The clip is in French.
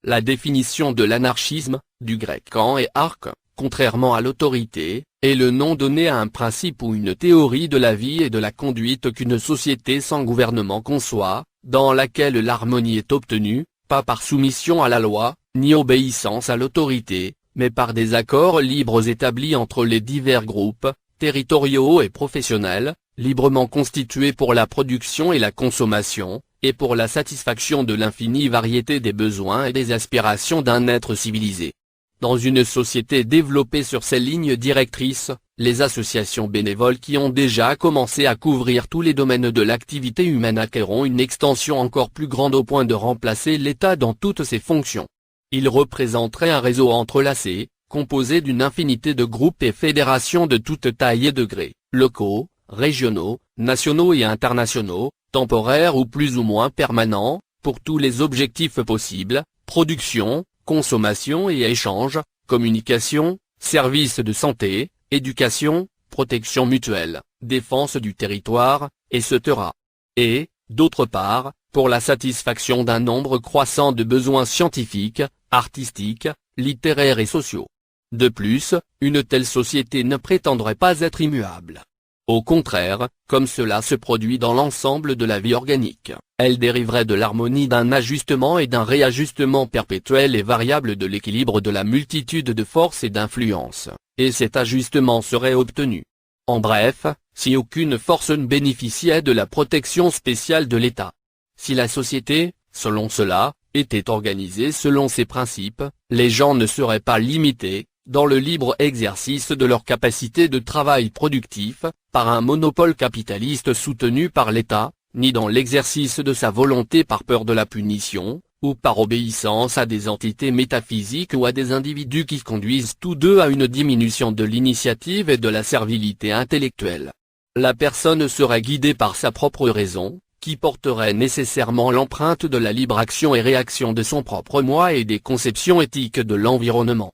La définition de l'anarchisme, du grec an et arc, contrairement à l'autorité, est le nom donné à un principe ou une théorie de la vie et de la conduite qu'une société sans gouvernement conçoit, dans laquelle l'harmonie est obtenue, pas par soumission à la loi, ni obéissance à l'autorité, mais par des accords libres établis entre les divers groupes, territoriaux et professionnels, librement constitués pour la production et la consommation, et pour la satisfaction de l'infinie variété des besoins et des aspirations d'un être civilisé. Dans une société développée sur ces lignes directrices, les associations bénévoles qui ont déjà commencé à couvrir tous les domaines de l'activité humaine acquerront une extension encore plus grande au point de remplacer l'État dans toutes ses fonctions. Il représenterait un réseau entrelacé, composé d'une infinité de groupes et fédérations de toute taille et degrés, locaux, régionaux, nationaux et internationaux, temporaires ou plus ou moins permanents, pour tous les objectifs possibles, production, consommation et échange, communication, services de santé, éducation, protection mutuelle, défense du territoire, etc. Et, d'autre part, pour la satisfaction d'un nombre croissant de besoins scientifiques, artistiques, littéraires et sociaux. De plus, une telle société ne prétendrait pas être immuable. Au contraire, comme cela se produit dans l'ensemble de la vie organique, elle dériverait de l'harmonie d'un ajustement et d'un réajustement perpétuel et variable de l'équilibre de la multitude de forces et d'influences, et cet ajustement serait obtenu. En bref, si aucune force ne bénéficiait de la protection spéciale de l'État. Si la société, selon cela, était organisée selon ces principes, les gens ne seraient pas limités, dans le libre exercice de leur capacité de travail productif, par un monopole capitaliste soutenu par l'État, ni dans l'exercice de sa volonté par peur de la punition, ou par obéissance à des entités métaphysiques ou à des individus qui conduisent tous deux à une diminution de l'initiative et de la servilité intellectuelle. La personne serait guidée par sa propre raison, qui porterait nécessairement l'empreinte de la libre action et réaction de son propre moi et des conceptions éthiques de l'environnement.